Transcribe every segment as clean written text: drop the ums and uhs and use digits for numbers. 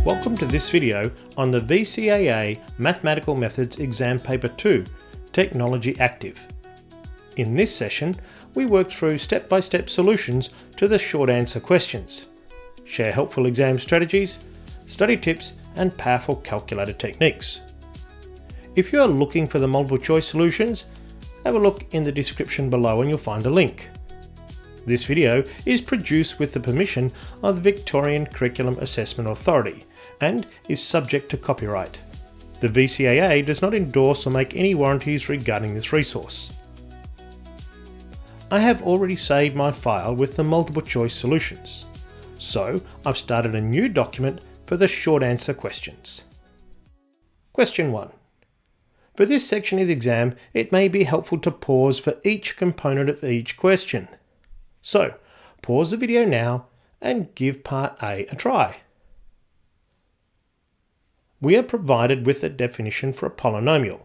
Welcome to this video on the VCAA Mathematical Methods Exam Paper 2, Technology Active. In this session, we work through step-by-step solutions to the short answer questions, share helpful exam strategies, study tips, and powerful calculator techniques. If you are looking for the multiple choice solutions, have a look in the description below and you'll find a link. This video is produced with the permission of the Victorian Curriculum Assessment Authority and is subject to copyright. The VCAA does not endorse or make any warranties regarding this resource. I have already saved my file with the multiple choice solutions, so I've started a new document for the short answer questions. Question 1. For this section of the exam, it may be helpful to pause for each component of each question. So, pause the video now and give part A a try. We are provided with a definition for a polynomial,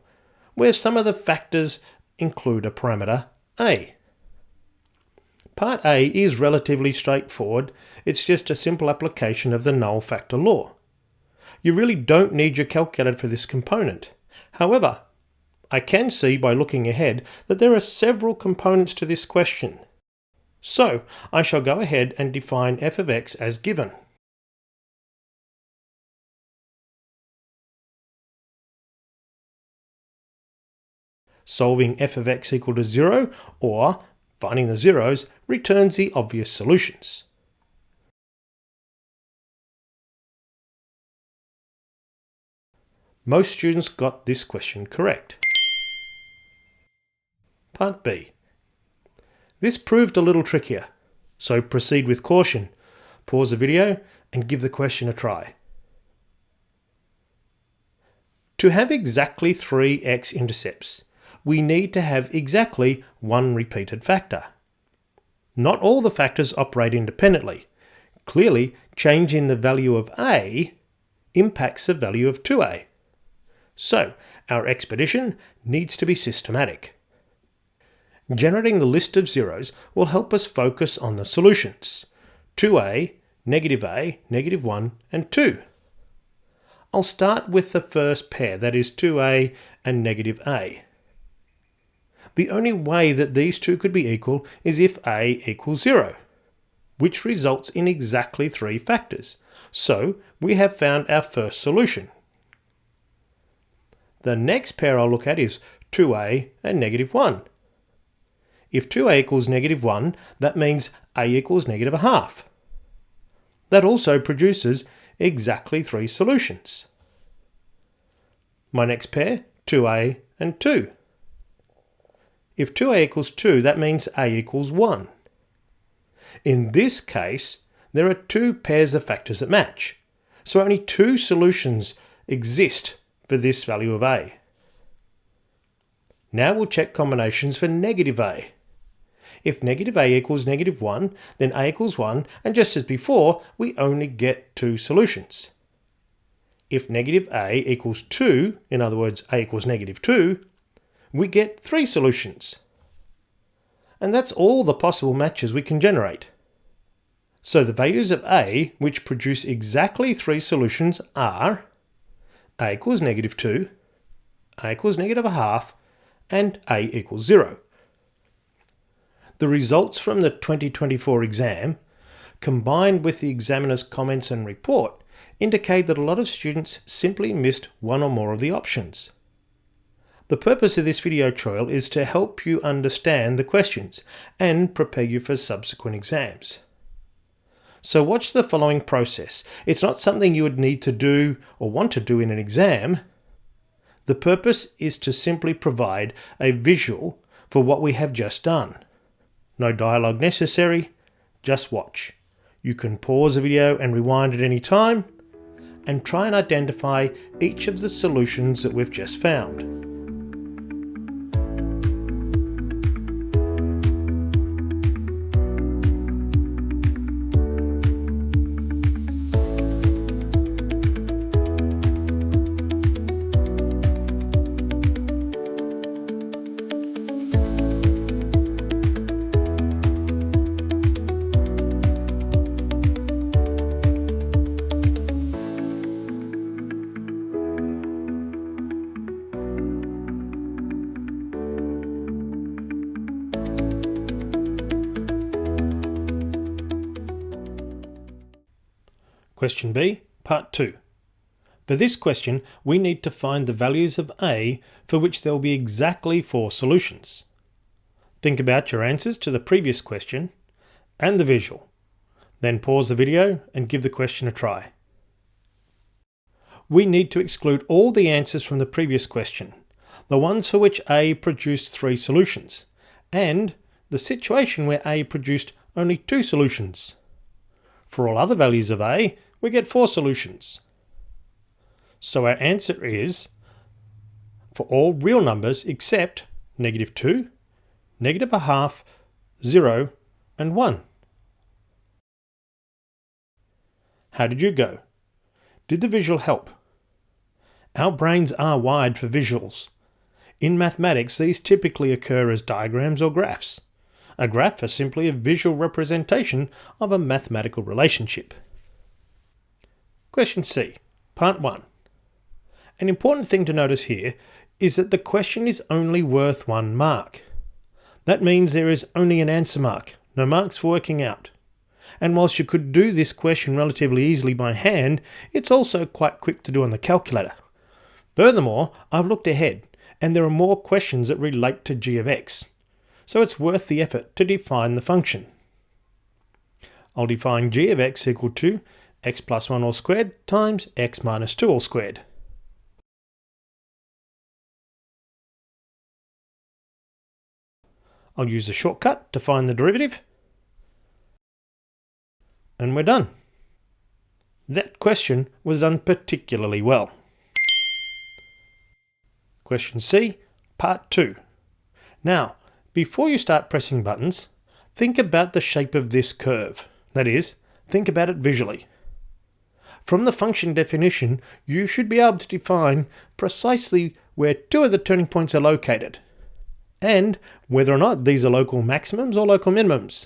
where some of the factors include a parameter A. Part A is relatively straightforward, it's just a simple application of the null factor law. You really don't need your calculator for this component. However, I can see by looking ahead that there are several components to this question. So, I shall go ahead and define f of x as given. Solving f of x equal to 0, or finding the zeros, returns the obvious solutions. Most students got this question correct. Part B. This proved a little trickier, so proceed with caution. Pause the video and give the question a try. To have exactly 3 x-intercepts, we need to have exactly one repeated factor. Not all the factors operate independently. Clearly, change in the value of A impacts the value of 2A. So, our expedition needs to be systematic. Generating the list of zeros will help us focus on the solutions: 2A, negative 1, and 2. I'll start with the first pair, that is 2A and negative A. The only way that these two could be equal is if A equals 0, which results in exactly 3 factors. So we have found our first solution. The next pair I'll look at is 2A and negative 1. If 2A equals negative 1, that means A equals negative a half. That also produces exactly 3 solutions. My next pair, 2A and 2. If 2A equals 2, that means A equals 1. In this case, there are 2 pairs of factors that match, so only 2 solutions exist for this value of A. Now we'll check combinations for negative A. If negative A equals negative 1, then A equals 1, and just as before, we only get 2 solutions. If negative A equals 2, in other words, A equals negative 2, we get 3 solutions. And that's all the possible matches we can generate. So the values of A, which produce exactly 3 solutions, are A equals negative 2, A equals negative a half, and A equals 0. The results from the 2024 exam, combined with the examiner's comments and report, indicate that a lot of students simply missed one or more of the options. The purpose of this video tutorial is to help you understand the questions and prepare you for subsequent exams. So watch the following process. It's not something you would need to do or want to do in an exam. The purpose is to simply provide a visual for what we have just done. No dialogue necessary, just watch. You can pause the video and rewind at any time, and try and identify each of the solutions that we've just found. Question B, Part 2. For this question, we need to find the values of A for which there will be exactly 4 solutions. Think about your answers to the previous question and the visual. Then pause the video and give the question a try. We need to exclude all the answers from the previous question, the ones for which A produced 3 solutions, and the situation where A produced only 2 solutions. For all other values of A, we get 4 solutions. So our answer is for all real numbers except -2, -0.5, 0, and 1. How did you go? Did the visual help? Our brains are wired for visuals. In mathematics, these typically occur as diagrams or graphs. A graph is simply a visual representation of a mathematical relationship. Question C, Part 1. An important thing to notice here is that the question is only worth 1 mark. That means there is only an answer mark, no marks for working out. And whilst you could do this question relatively easily by hand, it's also quite quick to do on the calculator. Furthermore, I've looked ahead, and there are more questions that relate to g of x, so it's worth the effort to define the function. I'll define g of x equal to x plus 1 all squared times x minus 2 all squared. I'll use a shortcut to find the derivative, and we're done. That question was done particularly well. Question C, Part 2. Now, before you start pressing buttons, think about the shape of this curve. That is, think about it visually. From the function definition, you should be able to define precisely where 2 of the turning points are located, and whether or not these are local maximums or local minimums.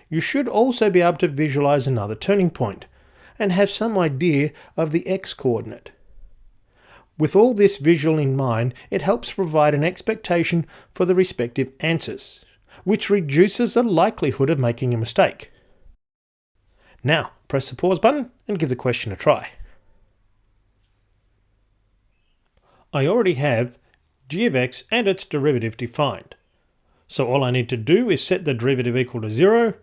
You should also be able to visualize another turning point, and have some idea of the x-coordinate. With all this visual in mind, it helps provide an expectation for the respective answers, which reduces the likelihood of making a mistake. Now, press the pause button and give the question a try. I already have g of x and its derivative defined, so all I need to do is set the derivative equal to 0,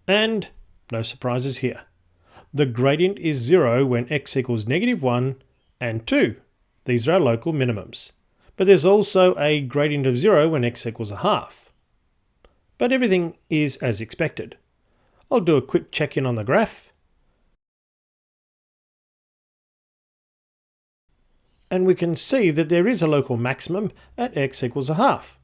and no surprises here. The gradient is 0 when x equals -1 and 2. These are our local minimums. But there's also a gradient of 0 when x equals 1/2. But everything is as expected. I'll do a quick check-in on the graph. And we can see that there is a local maximum at x equals 1/2.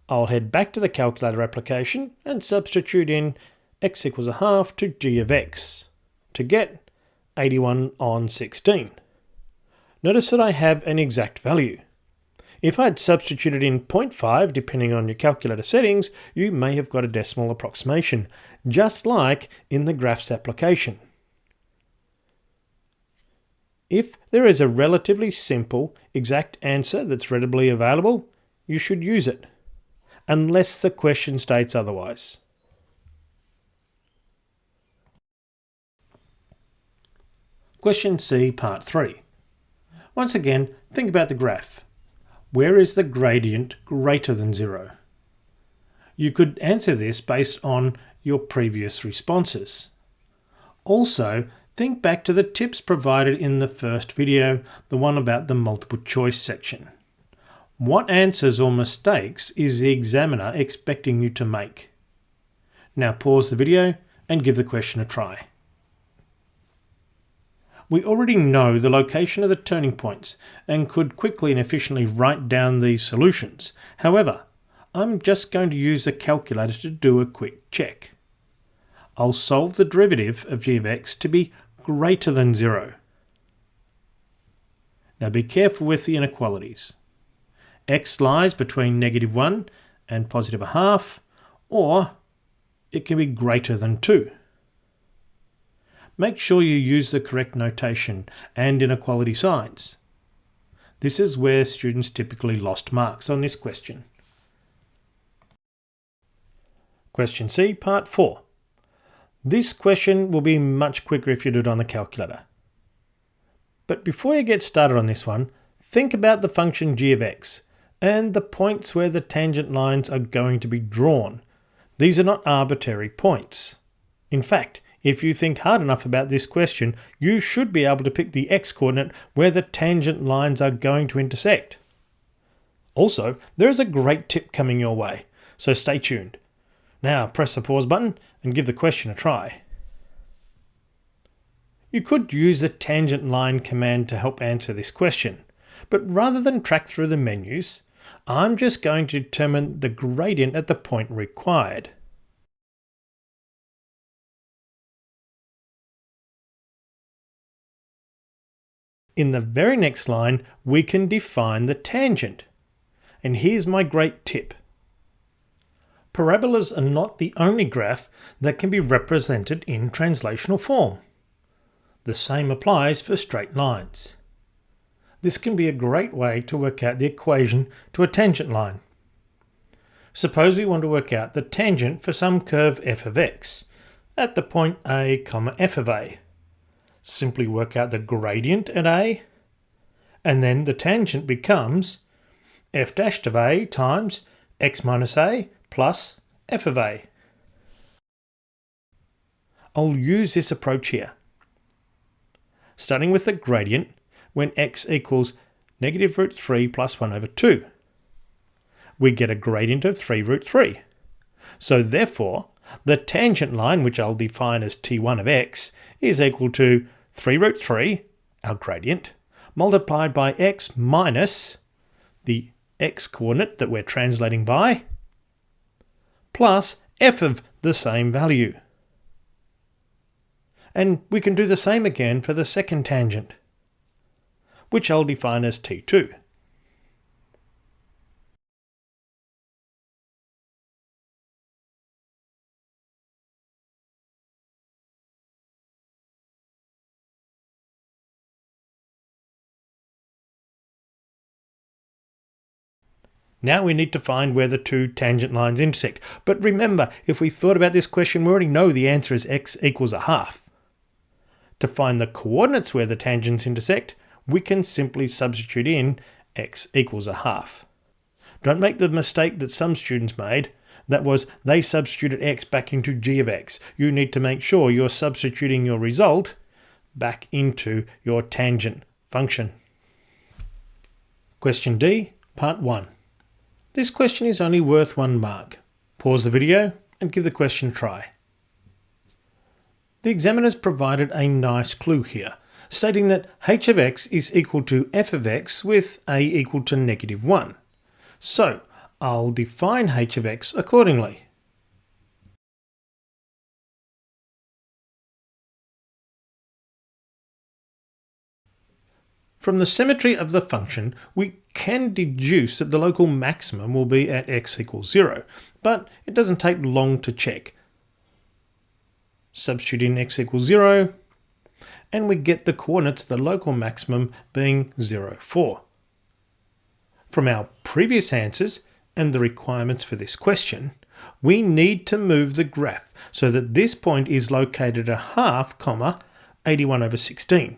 I'll head back to the calculator application and substitute in x equals 1/2 to g of x to get 81 on 16. Notice that I have an exact value. If I'd substituted in 0.5, depending on your calculator settings, you may have got a decimal approximation, just like in the graphs application. If there is a relatively simple, exact answer that's readily available, you should use it, unless the question states otherwise. Question C, Part 3. Once again, think about the graph. Where is the gradient greater than 0? You could answer this based on your previous responses. Also, think back to the tips provided in the first video, the one about the multiple choice section. What answers or mistakes is the examiner expecting you to make? Now pause the video and give the question a try. We already know the location of the turning points and could quickly and efficiently write down these solutions. However, I'm just going to use the calculator to do a quick check. I'll solve the derivative of g of x to be greater than 0. Now be careful with the inequalities. X lies between -1 and +1/2, or it can be greater than 2. Make sure you use the correct notation and inequality signs. This is where students typically lost marks on this question. Question C, part 4. This question will be much quicker if you do it on the calculator. But before you get started on this one, think about the function g of x and the points where the tangent lines are going to be drawn. These are not arbitrary points. In fact, if you think hard enough about this question, you should be able to pick the x-coordinate where the tangent lines are going to intersect. Also, there is a great tip coming your way, so stay tuned. Now press the pause button and give the question a try. You could use the tangent line command to help answer this question, but rather than track through the menus, I'm just going to determine the gradient at the point required. In the very next line, we can define the tangent. And here's my great tip. Parabolas are not the only graph that can be represented in translational form. The same applies for straight lines. This can be a great way to work out the equation to a tangent line. Suppose we want to work out the tangent for some curve f of x at the point a, f of a. Simply work out the gradient at a, and then the tangent becomes f dash of a times x minus a plus f of a. I'll use this approach here. Starting with the gradient when x equals negative root 3 plus 1 over 2. We get a gradient of 3 root 3. So therefore, the tangent line, which I'll define as t1 of x, is equal to 3 root 3, our gradient, multiplied by x minus the x-coordinate that we're translating by, plus f of the same value. And we can do the same again for the second tangent, which I'll define as t2. Now we need to find where the two tangent lines intersect. But remember, if we thought about this question, we already know the answer is x equals a half. To find the coordinates where the tangents intersect, we can simply substitute in x equals a half. Don't make the mistake that some students made. That was, they substituted x back into g of x. You need to make sure you're substituting your result back into your tangent function. Question D, part 1. This question is only worth 1 mark. Pause the video and give the question a try. The examiners provided a nice clue here, stating that h of x is equal to f of x with a equal to negative 1. So I'll define h of x accordingly. From the symmetry of the function, we can deduce that the local maximum will be at x equals 0, but it doesn't take long to check. Substitute in x equals 0, and we get the coordinates of the local maximum being 0, 4. From our previous answers and the requirements for this question, we need to move the graph so that this point is located at half, 81 over 16.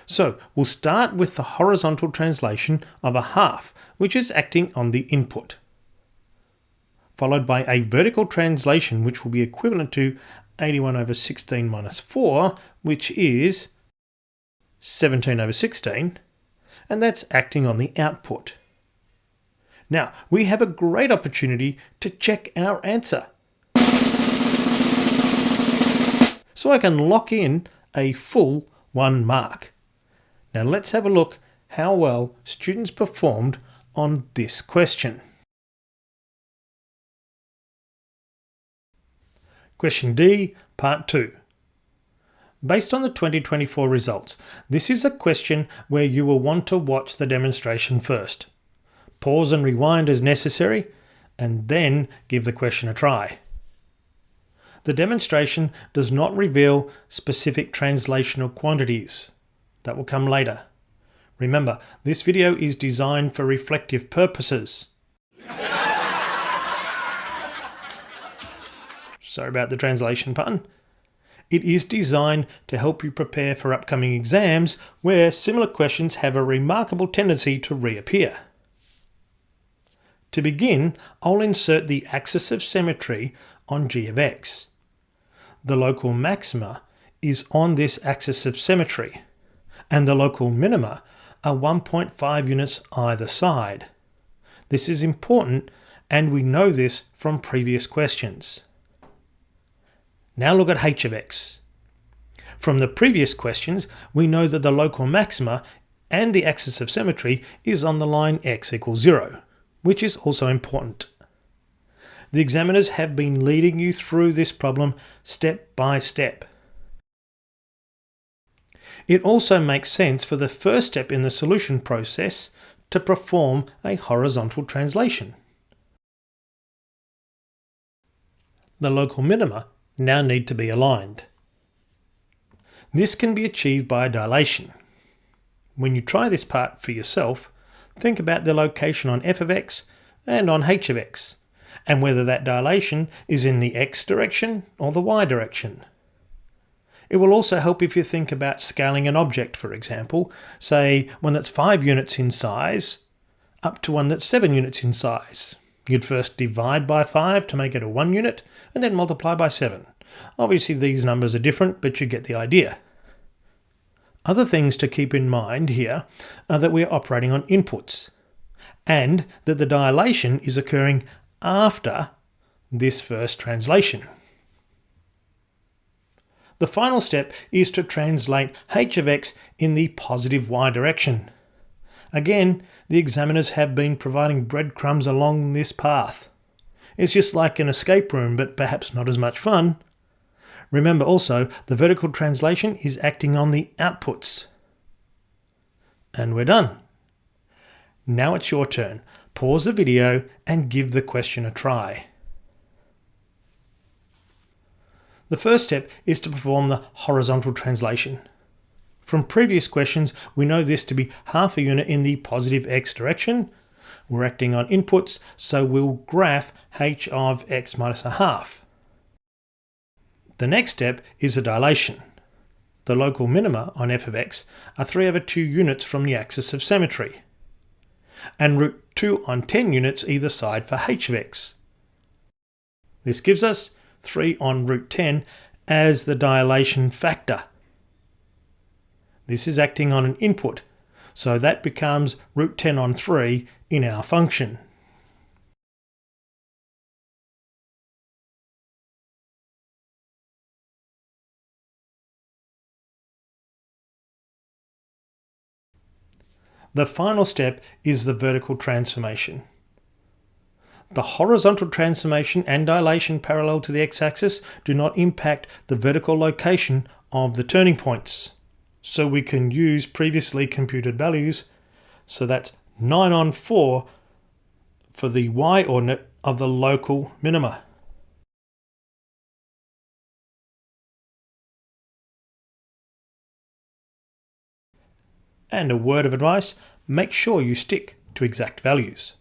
So we'll start with the horizontal translation of a half, which is acting on the input, followed by a vertical translation, which will be equivalent to 81 over 16 minus 4, which is 17 over 16, and that's acting on the output. Now, we have a great opportunity to check our answer. So I can lock in a full 1 mark. Now let's have a look how well students performed on this question. Question D, Part 2. Based on the 2024 results, this is a question where you will want to watch the demonstration first. Pause and rewind as necessary, and then give the question a try. The demonstration does not reveal specific translational quantities. That will come later. Remember, this video is designed for reflective purposes. Sorry about the translation pun. It is designed to help you prepare for upcoming exams where similar questions have a remarkable tendency to reappear. To begin, I'll insert the axis of symmetry on g of x. The local maxima is on this axis of symmetry, and the local minima are 1.5 units either side. This is important, and we know this from previous questions. Now look at h of x. From the previous questions, we know that the local maxima and the axis of symmetry is on the line x equals 0, which is also important. The examiners have been leading you through this problem step by step. It also makes sense for the first step in the solution process to perform a horizontal translation. The local minima now need to be aligned. This can be achieved by a dilation. When you try this part for yourself, think about the location on f of x and on h of x, and whether that dilation is in the x direction or the y direction. It will also help if you think about scaling an object, for example, say one that's 5 units in size up to one that's 7 units in size. You'd first divide by 5 to make it a 1 unit, and then multiply by 7. Obviously these numbers are different, but you get the idea. Other things to keep in mind here are that we're operating on inputs, and that the dilation is occurring after this first translation. The final step is to translate h of x in the positive y direction. Again, the examiners have been providing breadcrumbs along this path. It's just like an escape room, but perhaps not as much fun. Remember also, the vertical translation is acting on the outputs. And we're done. Now it's your turn. Pause the video and give the question a try. The first step is to perform the horizontal translation. From previous questions, we know this to be half a unit in the positive x direction. We're acting on inputs, so we'll graph h of x minus a half. The next step is a dilation. The local minima on f of x are 3/2 units from the axis of symmetry, and root 2 on 10 units either side for h of x. This gives us 3 on root 10 as the dilation factor. This is acting on an input, so that becomes root 10 on 3 in our function. The final step is the vertical transformation. The horizontal transformation and dilation parallel to the x-axis do not impact the vertical location of the turning points, so we can use previously computed values. So that's 9 on 4 for the y-ordinate of the local minima. And a word of advice, make sure you stick to exact values.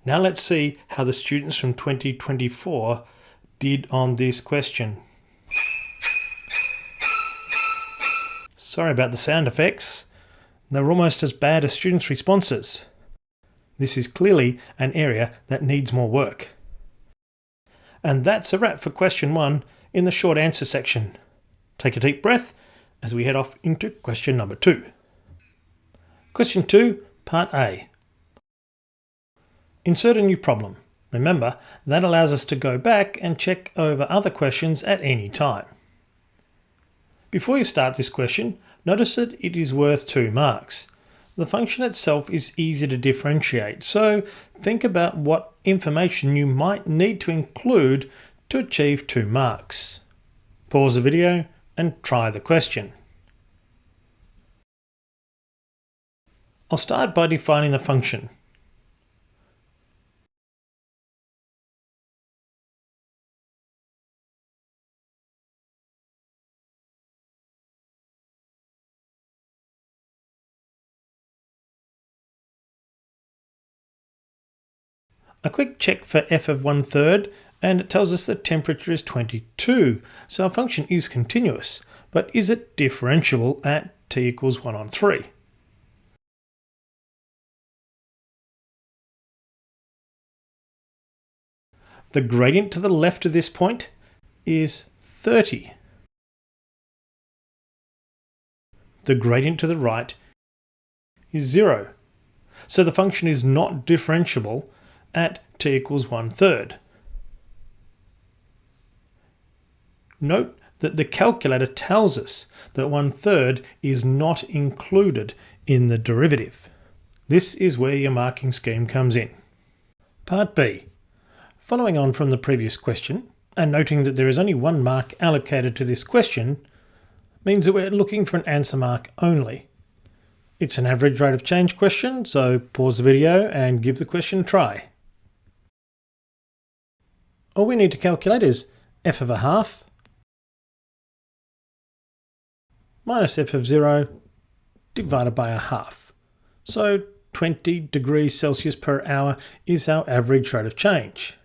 Now let's see how the students from 2024 did on this question. Sorry about the sound effects. They were almost as bad as students' responses. This is clearly an area that needs more work. And that's a wrap for question 1 in the short answer section. Take a deep breath as we head off into question number 2. Question 2, part A. Insert a new problem. Remember, that allows us to go back and check over other questions at any time. Before you start this question, notice that it is worth 2 marks. The function itself is easy to differentiate, so think about what information you might need to include to achieve 2 marks. Pause the video and try the question. I'll start by defining the function. A quick check for f of 1/3, and it tells us the temperature is 22, so our function is continuous, but is it differentiable at t equals 1/3? The gradient to the left of this point is 30. The gradient to the right is 0. So the function is not differentiable at t equals 1/3. Note that the calculator tells us that 1/3 is not included in the derivative. This is where your marking scheme comes in. Part B. Following on from the previous question, and noting that there is only 1 mark allocated to this question, means that we're looking for an answer mark only. It's an average rate of change question, so pause the video and give the question a try. All we need to calculate is f of a half minus f of 0 divided by a half. So 20 degrees Celsius per hour is our average rate of change.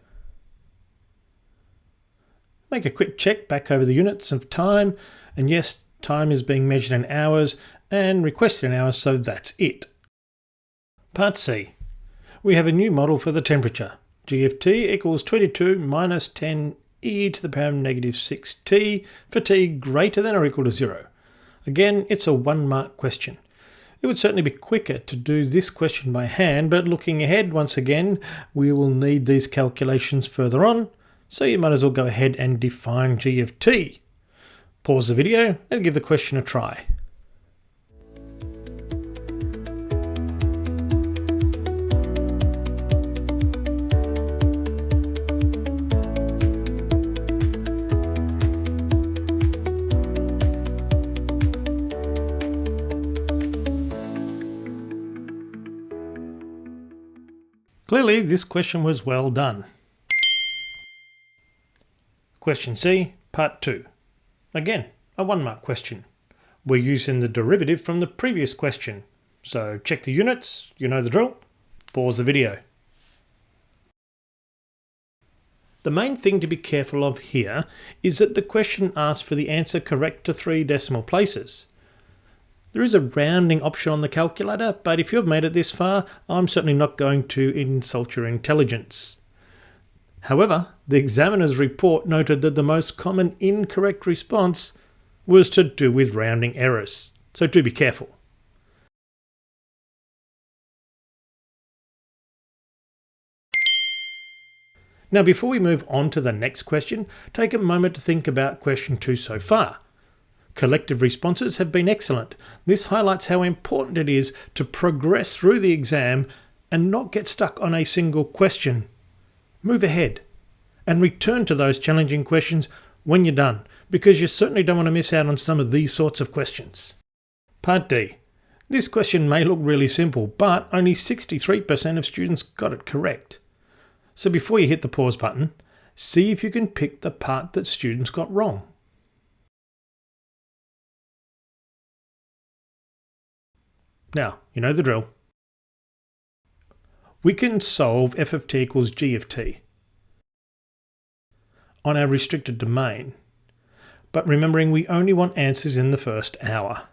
Make a quick check back over the units of time, and yes, time is being measured in hours and requested in hours, so that's it. Part C. We have a new model for the temperature. G of t equals 22 minus 10 e to the power of negative 6t for t greater than or equal to 0. Again, it's a 1 mark question. It would certainly be quicker to do this question by hand, but looking ahead, once again, we will need these calculations further on, so you might as well go ahead and define G of t. Pause the video and give the question a try. Clearly, this question was well done. Question C, Part 2. Again, a 1 mark question. We're using the derivative from the previous question. So check the units, you know the drill. Pause the video. The main thing to be careful of here is that the question asks for the answer correct to 3 decimal places. There is a rounding option on the calculator, but if you've made it this far, I'm certainly not going to insult your intelligence. However, the examiner's report noted that the most common incorrect response was to do with rounding errors, so do be careful. Now, before we move on to the next question, take a moment to think about question 2 so far. Collective responses have been excellent. This highlights how important it is to progress through the exam and not get stuck on a single question. Move ahead and return to those challenging questions when you're done, because you certainly don't want to miss out on some of these sorts of questions. Part D. This question may look really simple, but only 63% of students got it correct. So before you hit the pause button, see if you can pick the part that students got wrong. Now, you know the drill. We can solve f of t equals g of t on our restricted domain, but remembering we only want answers in the first hour.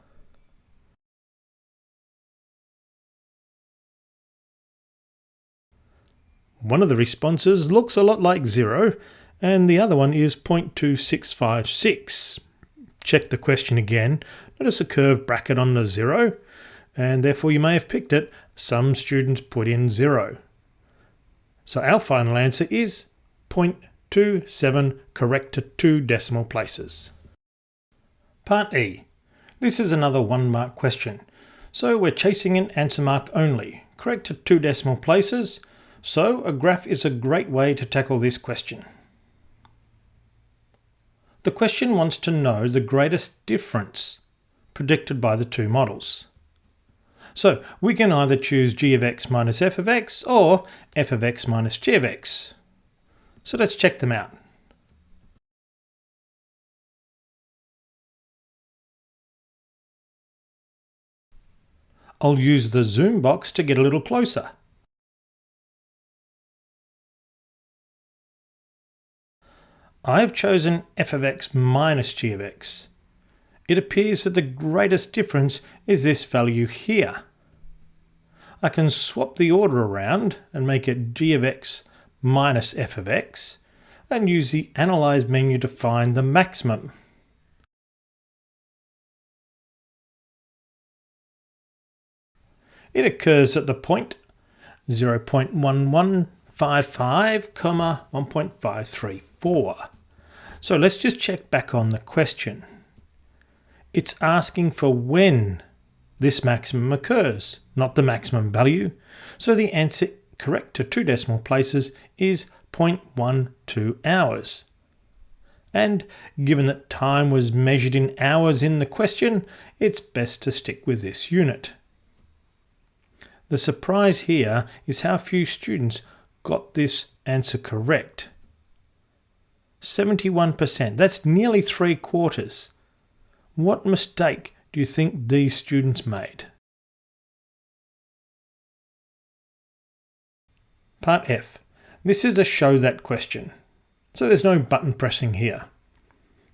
One of the responses looks a lot like 0, and the other one is 0.2656. Check the question again. Notice a curved bracket on the 0, and therefore you may have picked it. Some students put in 0. So our final answer is 0.27, correct to 2 decimal places. Part E. This is another 1 mark question. So we're chasing an answer mark only, correct to 2 decimal places. So a graph is a great way to tackle this question. The question wants to know the greatest difference predicted by the two models. So we can either choose g of x minus f of x or f of x minus g of x. So let's check them out. I'll use the zoom box to get a little closer. I have chosen f of x minus g of x. It appears that the greatest difference is this value here. I can swap the order around and make it g of x minus f of x and use the Analyze menu to find the maximum. It occurs at the point 0.1155, 1.534. So let's just check back on the question. It's asking for when this maximum occurs, not the maximum value. So the answer correct to 2 decimal places is 0.12 hours. And given that time was measured in hours in the question, it's best to stick with this unit. The surprise here is how few students got this answer correct. 71%, that's nearly 3/4. What mistake do you think these students made? Part F. This is a show that question, so there's no button pressing here.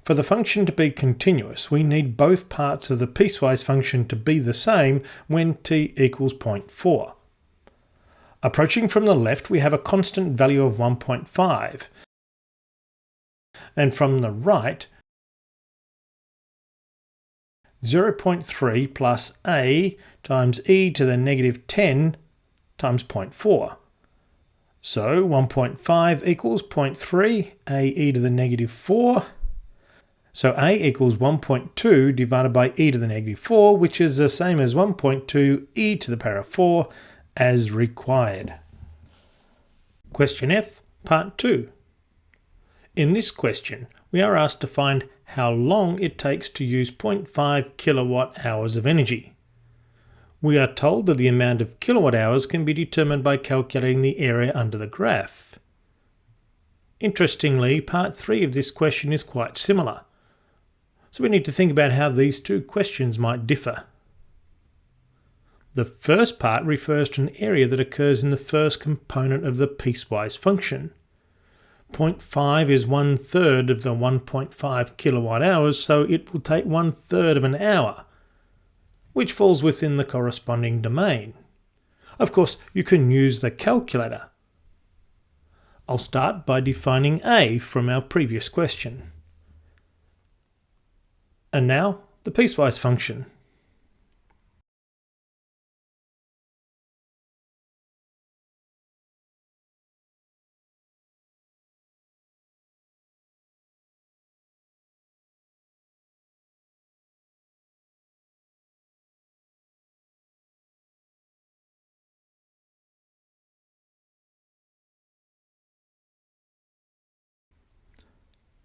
For the function to be continuous, we need both parts of the piecewise function to be the same when t equals 0.4. Approaching from the left, we have a constant value of 1.5. And from the right, 0.3 plus a times e to the negative 10 times 0.4. So 1.5 equals 0.3 a e to the negative 4. So a equals 1.2 divided by e to the negative 4, which is the same as 1.2 e to the power of 4 as required. Question F, Part 2. In this question, we are asked to find how long it takes to use 0.5 kilowatt hours of energy. We are told that the amount of kilowatt hours can be determined by calculating the area under the graph. Interestingly, Part 3 of this question is quite similar. So we need to think about how these two questions might differ. The first part refers to an area that occurs in the first component of the piecewise function. 0.5 is 1/3 of the 1.5 kilowatt hours, so it will take 1/3 of an hour, which falls within the corresponding domain. Of course, you can use the calculator. I'll start by defining A from our previous question. And now, the piecewise function.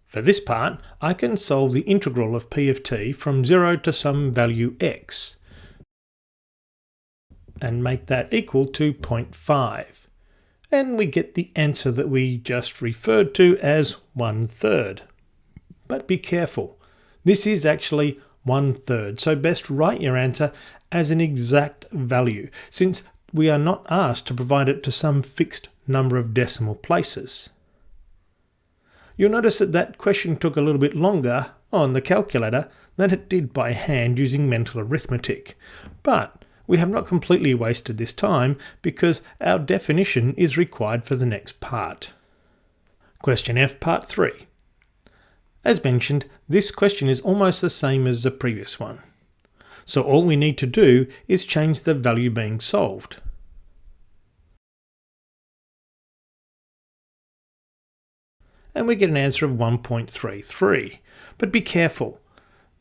For this part, I can solve the integral of p of t from 0 to some value x and make that equal to 0.5. And we get the answer that we just referred to as 1/3. But be careful, this is actually 1/3, so best write your answer as an exact value, since we are not asked to provide it to some fixed number of decimal places. You'll notice that that question took a little bit longer on the calculator than it did by hand using mental arithmetic. But we have not completely wasted this time because our definition is required for the next part. Question F, Part 3. As mentioned, this question is almost the same as the previous one. So all we need to do is change the value being solved. And we get an answer of 1.33. But be careful.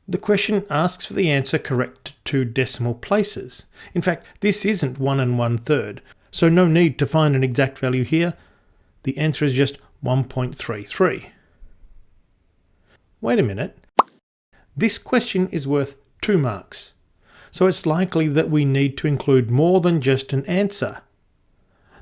The question asks for the answer correct to 2 decimal places. In fact, this isn't 1 1/3, so no need to find an exact value here. The answer is just 1.33. Wait a minute. This question is worth 2 marks, so it's likely that we need to include more than just an answer.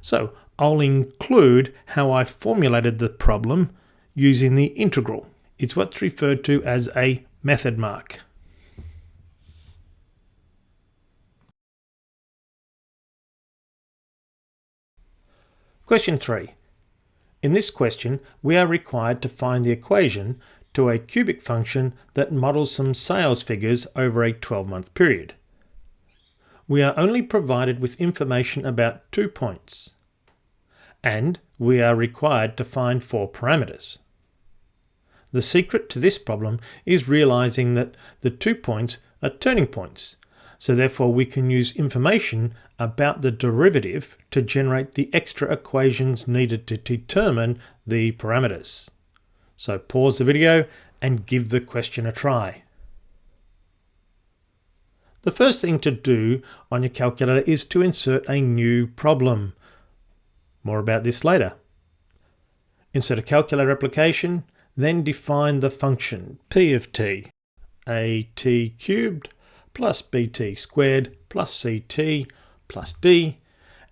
So I'll include how I formulated the problem using the integral. It's what's referred to as a method mark. Question 3. In this question, we are required to find the equation to a cubic function that models some sales figures over a 12-month period. We are only provided with information about 2 points, and we are required to find 4 parameters. The secret to this problem is realizing that the 2 points are turning points, so therefore we can use information about the derivative to generate the extra equations needed to determine the parameters. So pause the video and give the question a try. The first thing to do on your calculator is to insert a new problem. More about this later. Insert a calculator application, then define the function p of t, at cubed plus bt squared plus ct plus d,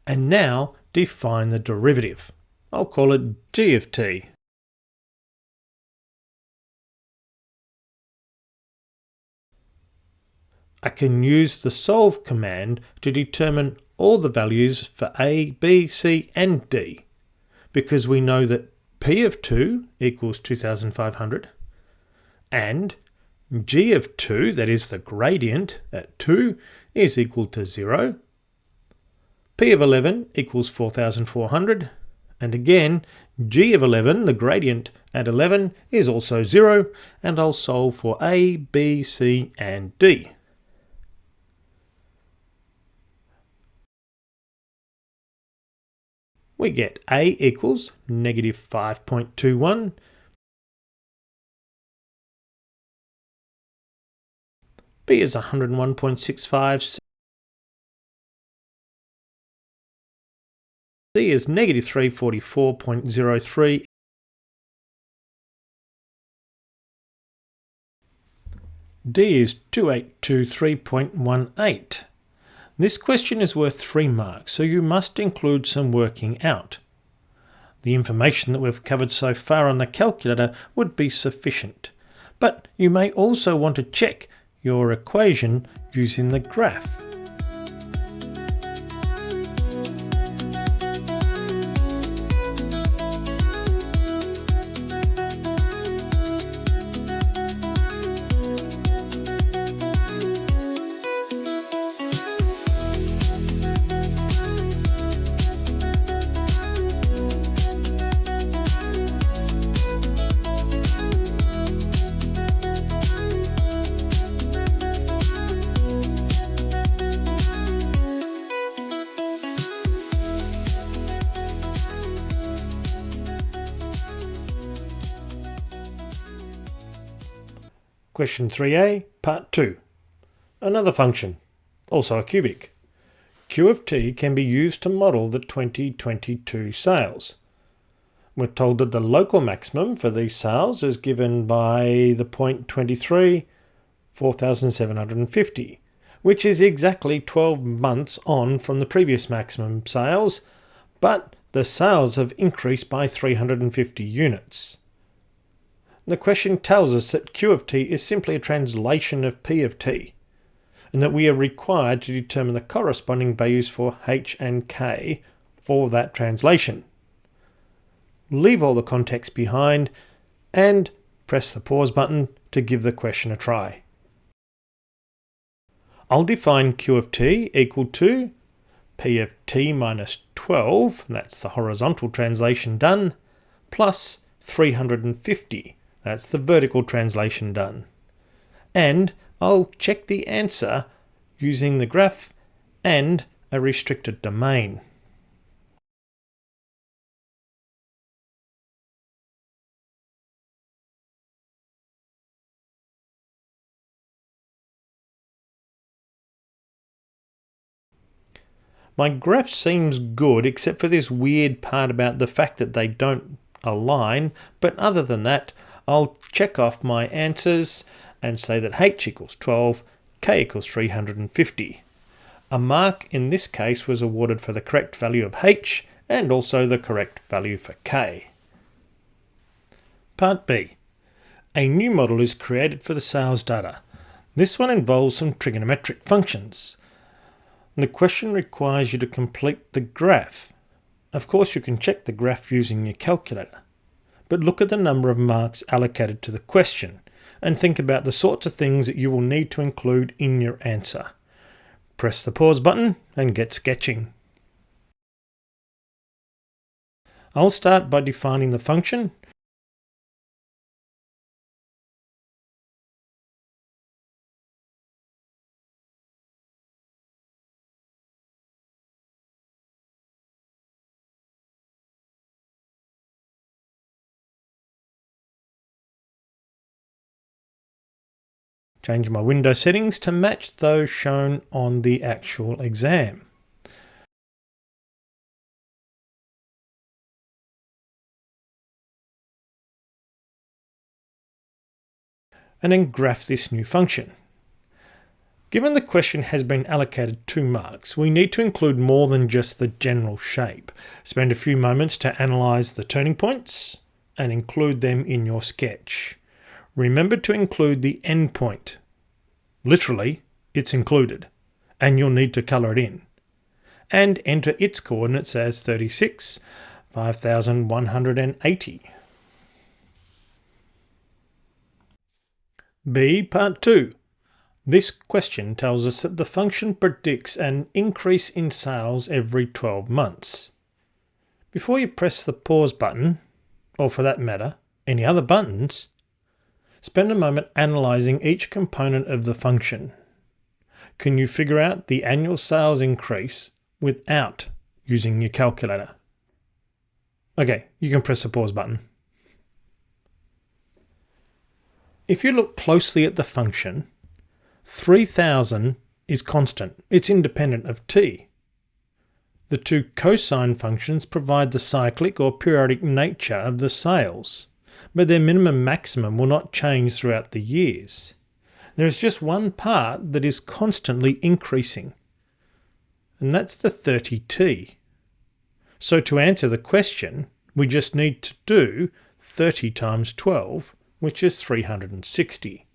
and now define the derivative. I'll call it g of t. I can use the solve command to determine all the values for a, b, c and d, because we know that p of 2 equals 2500 and g of 2, that is the gradient at 2, is equal to 0. P of 11 equals 4400, and again g of 11, the gradient at 11, is also 0, and I'll solve for a, b, c and d. We get a equals negative 5.21, b is 101.65, c is negative 344.03, d is 2823.18. This question is worth 3 marks, so you must include some working out. The information that we've covered so far on the calculator would be sufficient, but you may also want to check your equation using the graph. Question 3a, Part 2. Another function, also a cubic. Q of t can be used to model the 2022 sales. We're told that the local maximum for these sales is given by the point 23, 4,750, which is exactly 12 months on from the previous maximum sales, but the sales have increased by 350 units. The question tells us that Q of t is simply a translation of P of t, and that we are required to determine the corresponding values for H and K for that translation. Leave all the context behind and press the pause button to give the question a try. I'll define Q of t equal to P of t minus 12, that's the horizontal translation done, plus 350. That's the vertical translation done. And I'll check the answer using the graph and a restricted domain. My graph seems good except for this weird part about the fact that they don't align, but other than that, I'll check off my answers and say that H equals 12, K equals 350. A mark in this case was awarded for the correct value of H and also the correct value for K. Part B. A new model is created for the sales data. This one involves some trigonometric functions. The question requires you to complete the graph. Of course, you can check the graph using your calculator, but look at the number of marks allocated to the question and think about the sorts of things that you will need to include in your answer. Press the pause button and get sketching. I'll start by defining the function. Change my window settings to match those shown on the actual exam. And then graph this new function. Given the question has been allocated 2 marks, we need to include more than just the general shape. Spend a few moments to analyse the turning points and include them in your sketch. Remember to include the endpoint. Literally, it's included, and you'll need to colour it in. And enter its coordinates as 36, 5,180. B, part 2. This question tells us that the function predicts an increase in sales every 12 months. Before you press the pause button, or for that matter, any other buttons, spend a moment analysing each component of the function. Can you figure out the annual sales increase without using your calculator? Okay, you can press the pause button. If you look closely at the function, 3,000 is constant. It's independent of t. The two cosine functions provide the cyclic or periodic nature of the sales, but their minimum maximum will not change throughout the years. There is just one part that is constantly increasing, and that's the 30t. So to answer the question, we just need to do 30 times 12, which is 360.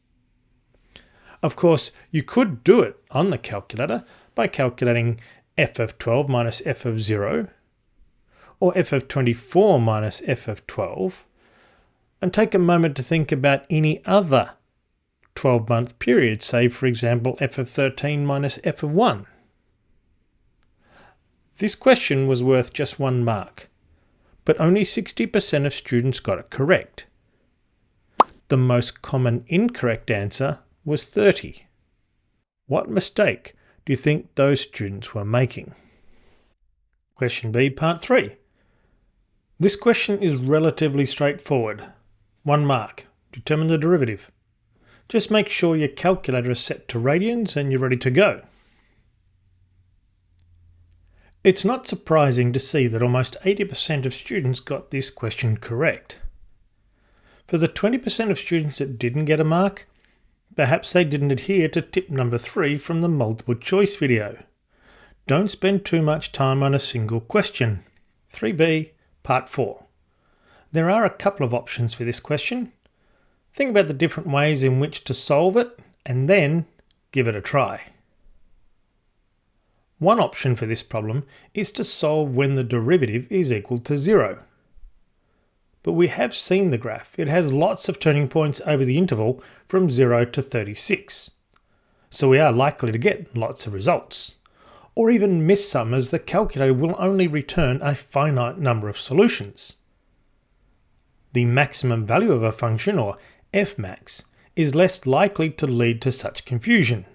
Of course, you could do it on the calculator by calculating f of 12 minus f of 0, or f of 24 minus f of 12, and take a moment to think about any other 12-month period, say for example f of 13 minus f of 1. This question was worth just 1 mark, but only 60% of students got it correct. The most common incorrect answer was 30. What mistake do you think those students were making? Question B, part 3. This question is relatively straightforward. 1 mark. Determine the derivative. Just make sure your calculator is set to radians and you're ready to go. It's not surprising to see that almost 80% of students got this question correct. For the 20% of students that didn't get a mark, perhaps they didn't adhere to tip number 3 from the multiple choice video. Don't spend too much time on a single question. 3b, part 4. There are a couple of options for this question. Think about the different ways in which to solve it and then give it a try. One option for this problem is to solve when the derivative is equal to 0. But we have seen the graph. It has lots of turning points over the interval from 0 to 36. So we are likely to get lots of results. Or even miss some, as the calculator will only return a finite number of solutions. The maximum value of a function, or fmax, is less likely to lead to such confusion.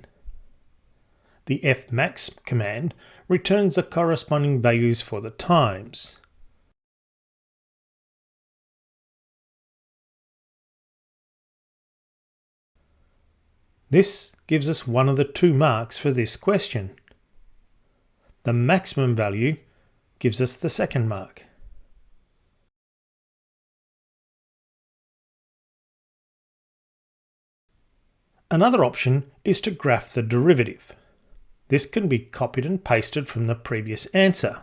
The fmax command returns the corresponding values for the times. This gives us one of the 2 marks for this question. The maximum value gives us the 2nd mark. Another option is to graph the derivative. This can be copied and pasted from the previous answer.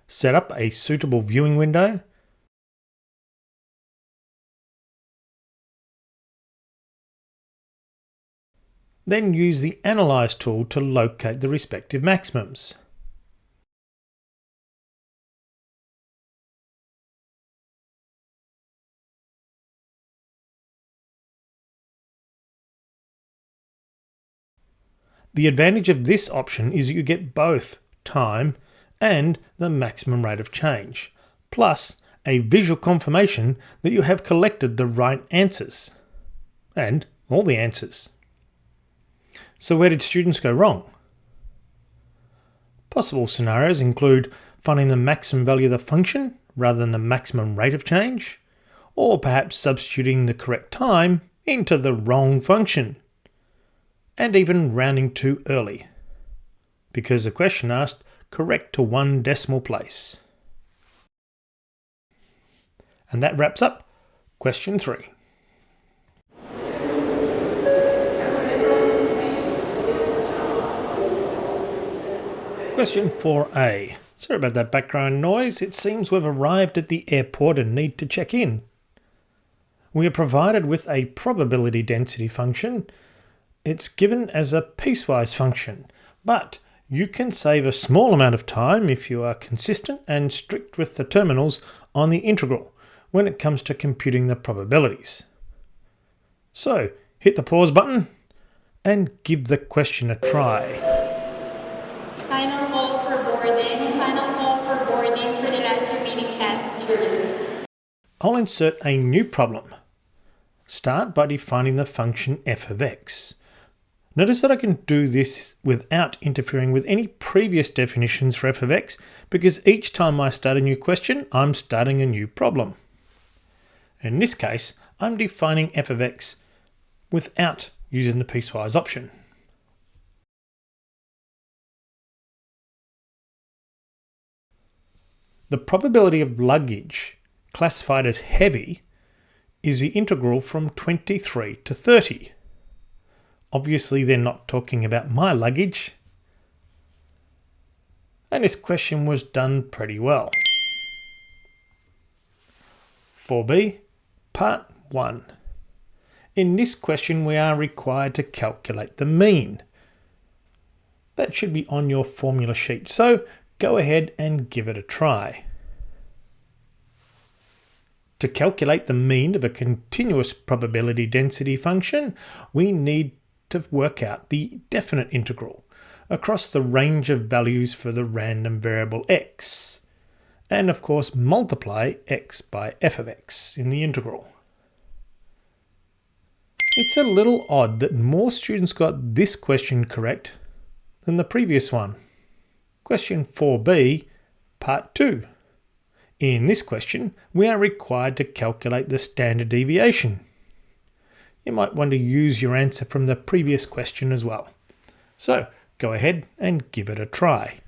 Set up a suitable viewing window Then use the Analyze tool to locate the respective maximums. The advantage of this option is you get both time and the maximum rate of change, plus a visual confirmation that you have collected the right answers, and all the answers. So where did students go wrong? Possible scenarios include finding the maximum value of the function rather than the maximum rate of change, or perhaps substituting the correct time into the wrong function, and even rounding too early, because the question asked correct to 1 decimal place. And that wraps up question 3. Question 4a. Sorry about that background noise. It seems we've arrived at the airport and need to check in. We are provided with a probability density function. It's given as a piecewise function, but you can save a small amount of time if you are consistent and strict with the terminals on the integral when it comes to computing the probabilities. So hit the pause button and give the question a try. Final call for boarding for the last remaining passengers. I'll insert a new problem. Start by defining the function f of x. Notice that I can do this without interfering with any previous definitions for f of x, because each time I start a new question, I'm starting a new problem. In this case, I'm defining f of x without using the piecewise option. The probability of luggage classified as heavy is the integral from 23 to 30. Obviously, they're not talking about my luggage. And this question was done pretty well. 4b, part 1. In this question, we are required to calculate the mean. That should be on your formula sheet, so go ahead and give it a try. To calculate the mean of a continuous probability density function, we need to work out the definite integral across the range of values for the random variable x, and of course multiply x by f of x in the integral. It's a little odd that more students got this question correct than the previous one. Question 4b, part 2. In this question, we are required to calculate the standard deviation. You might want to use your answer from the previous question as well. So go ahead and give it a try.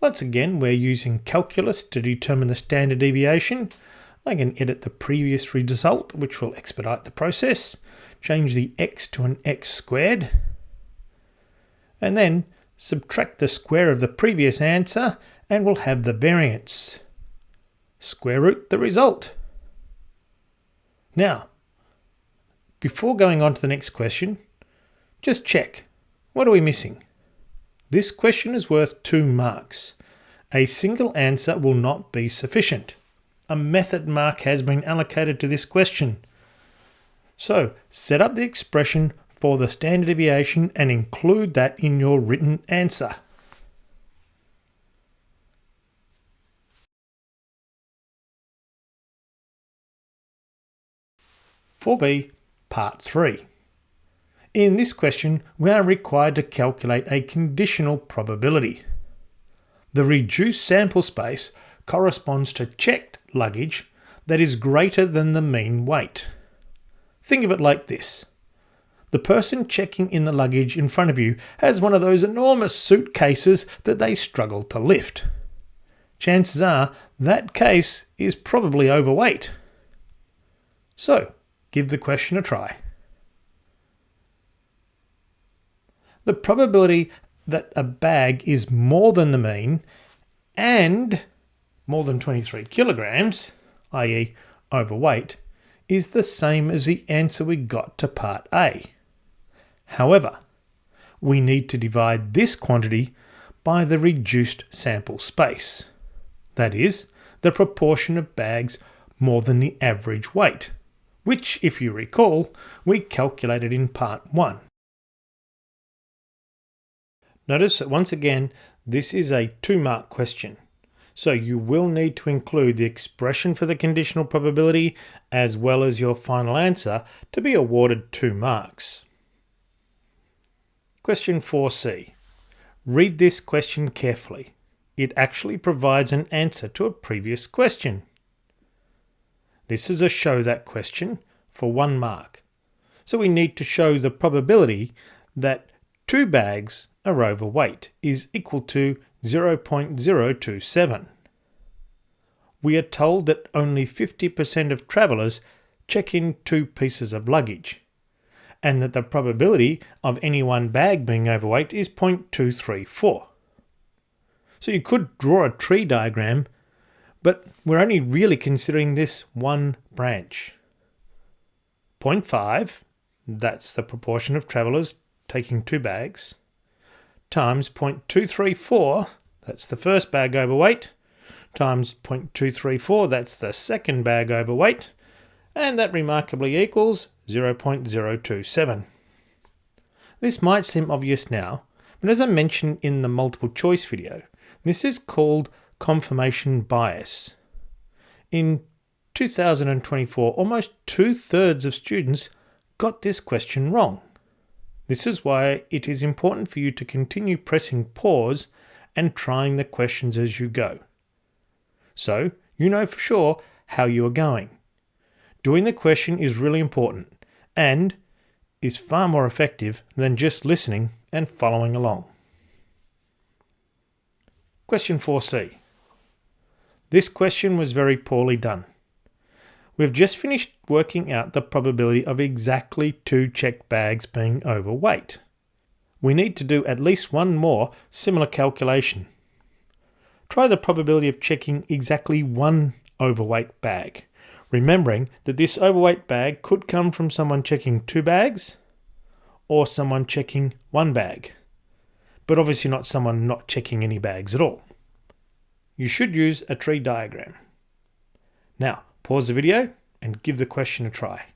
Once again, we're using calculus to determine the standard deviation. I can edit the previous result, which will expedite the process, change the x to an x squared, and then subtract the square of the previous answer and we'll have the variance. Square root the result. Now, before going on to the next question, just check. What are we missing? This question is worth 2 marks. A single answer will not be sufficient. A method mark has been allocated to this question. So, set up the expression for the standard deviation and include that in your written answer. (4b) Part 3. In this question, we are required to calculate a conditional probability. The reduced sample space corresponds to checked luggage that is greater than the mean weight. Think of it like this. The person checking in the luggage in front of you has one of those enormous suitcases that they struggle to lift. Chances are that case is probably overweight. So, give the question a try. The probability that a bag is more than the mean and more than 23 kilograms, i.e. overweight, is the same as the answer we got to part A. However, we need to divide this quantity by the reduced sample space. That is, the proportion of bags more than the average weight, which, if you recall, we calculated in part 1. Notice that once again, this is a 2-mark question, so you will need to include the expression for the conditional probability as well as your final answer to be awarded 2 marks. Question 4C. Read this question carefully. It actually provides an answer to a previous question. This is a show that question for 1 mark. So we need to show the probability that 2 bags are overweight is equal to 0.027. We are told that only 50% of travellers check in 2 pieces of luggage, and that the probability of any one bag being overweight is 0.234. So you could draw a tree diagram, but we're only really considering this one branch. 0.5, that's the proportion of travellers taking 2 bags, times 0.234, that's the first bag overweight, times 0.234, that's the second bag overweight, and that remarkably equals 0.027. This might seem obvious now, but as I mentioned in the multiple choice video, this is called confirmation bias. In 2024, almost 2/3 of students got this question wrong. This is why it is important for you to continue pressing pause and trying the questions as you go, so you know for sure how you are going. Doing the question is really important and is far more effective than just listening and following along. Question 4C. This question was very poorly done. We've just finished working out the probability of exactly 2 checked bags being overweight. We need to do at least one more similar calculation. Try the probability of checking exactly 1 overweight bag, remembering that this overweight bag could come from someone checking 2 bags or someone checking 1 bag, but obviously not someone not checking any bags at all. You should use a tree diagram. Now, pause the video and give the question a try.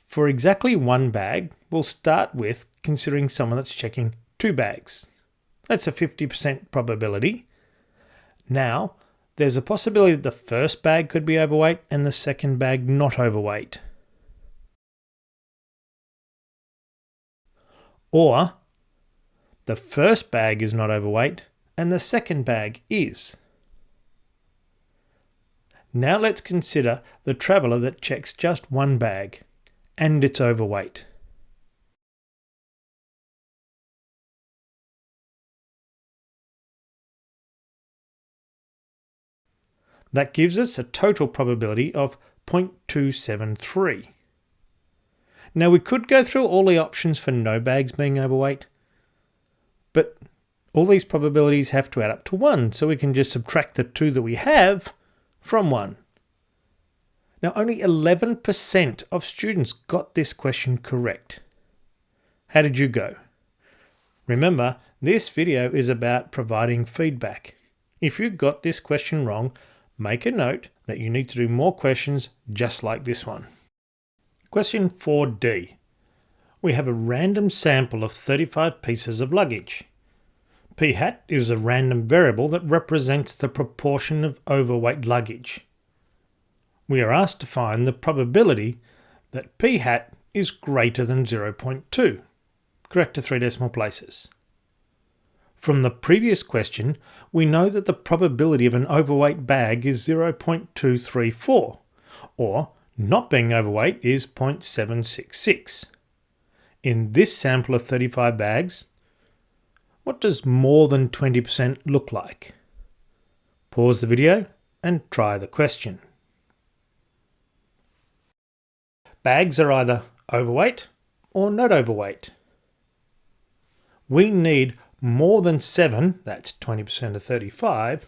For exactly 1 bag, we'll start with considering someone that's checking 2 bags. That's a 50% probability. Now, there's a possibility that the first bag could be overweight and the second bag not overweight. Or, the first bag is not overweight and the second bag is. Now let's consider the traveller that checks just 1 bag and it's overweight. That gives us a total probability of 0.273. Now we could go through all the options for no bags being overweight, but all these probabilities have to add up to 1, so we can just subtract the 2 that we have from 1. Now only 11% of students got this question correct. How did you go? Remember, this video is about providing feedback. If you got this question wrong, make a note that you need to do more questions just like this one. Question 4D. We have a random sample of 35 pieces of luggage. P hat is a random variable that represents the proportion of overweight luggage. We are asked to find the probability that P hat is greater than 0.2, correct to 3 decimal places. From the previous question, we know that the probability of an overweight bag is 0.234, or not being overweight is 0.766. In this sample of 35 bags, what does more than 20% look like? Pause the video and try the question. Bags are either overweight or not overweight. We need more than 7, that's 20% of 35,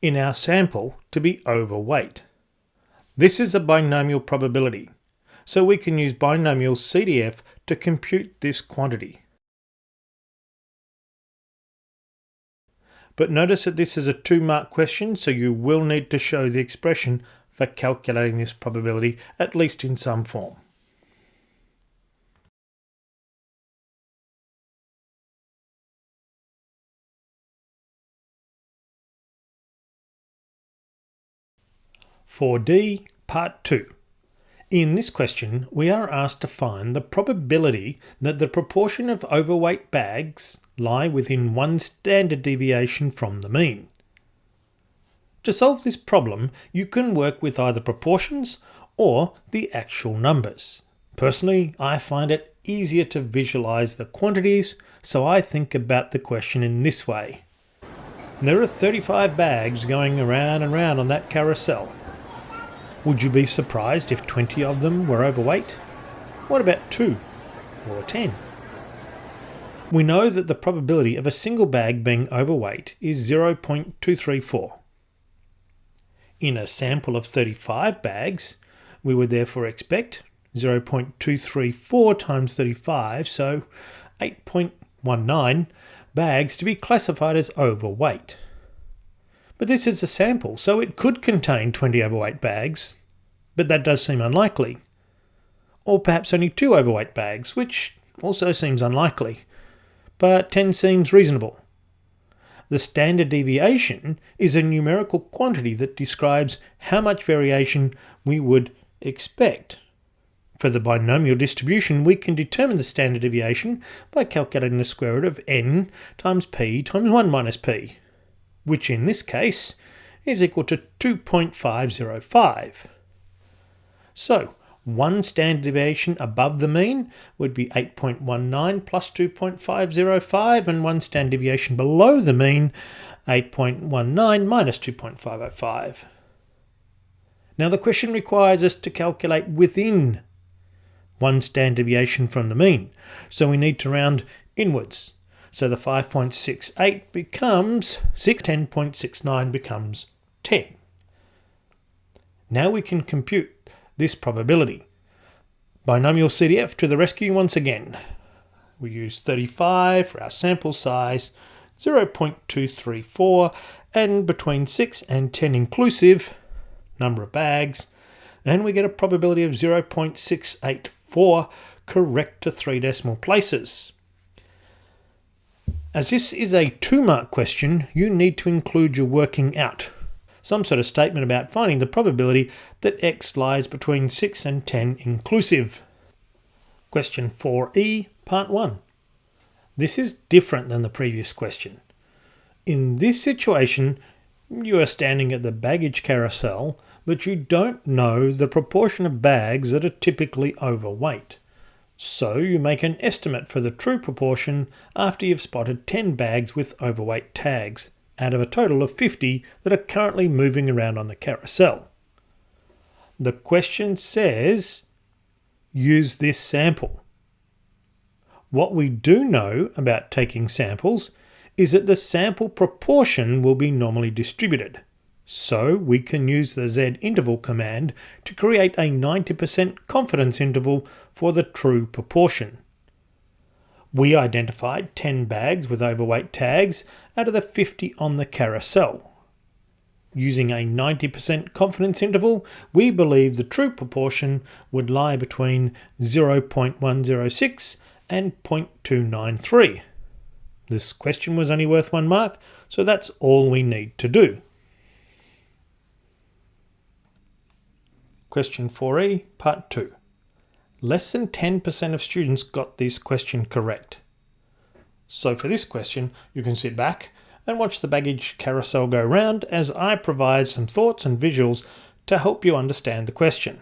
in our sample to be overweight. This is a binomial probability, so we can use binomial CDF to compute this quantity. But notice that this is a 2-mark question, so you will need to show the expression for calculating this probability, at least in some form. For D, Part 2. In this question, we are asked to find the probability that the proportion of overweight bags lie within 1 standard deviation from the mean. To solve this problem, you can work with either proportions or the actual numbers. Personally, I find it easier to visualize the quantities, so I think about the question in this way. There are 35 bags going around and round on that carousel. Would you be surprised if 20 of them were overweight? What about 2 or 10? We know that the probability of a single bag being overweight is 0.234. In a sample of 35 bags, we would therefore expect 0.234 times 35, so 8.19 bags to be classified as overweight. But this is a sample, so it could contain 20 overweight bags, but that does seem unlikely. Or perhaps only 2 overweight bags, which also seems unlikely, but 10 seems reasonable. The standard deviation is a numerical quantity that describes how much variation we would expect. For the binomial distribution, we can determine the standard deviation by calculating the square root of n times p times 1 minus p, which in this case is equal to 2.505. So, 1 standard deviation above the mean would be 8.19 plus 2.505, and 1 standard deviation below the mean, 8.19 minus 2.505. Now the question requires us to calculate within 1 standard deviation from the mean, so we need to round inwards. So the 5.68 becomes 6, 10.69 becomes 10. Now we can compute this probability. Binomial CDF to the rescue once again. We use 35 for our sample size, 0.234, and between 6 and 10 inclusive number of bags, and we get a probability of 0.684, correct to 3 decimal places. As this is a 2-mark question, you need to include your working out, some sort of statement about finding the probability that x lies between 6 and 10 inclusive. Question 4e, Part 1. This is different than the previous question. In this situation, you are standing at the baggage carousel, but you don't know the proportion of bags that are typically overweight. So you make an estimate for the true proportion after you've spotted 10 bags with overweight tags, out of a total of 50 that are currently moving around on the carousel. The question says, use this sample. What we do know about taking samples is that the sample proportion will be normally distributed. So we can use the Z interval command to create a 90% confidence interval for the true proportion. We identified 10 bags with overweight tags out of the 50 on the carousel. Using a 90% confidence interval, we believe the true proportion would lie between 0.106 and 0.293. This question was only worth 1 mark, so that's all we need to do. Question 4e, Part 2. Less than 10% of students got this question correct. So for this question, you can sit back and watch the baggage carousel go round as I provide some thoughts and visuals to help you understand the question.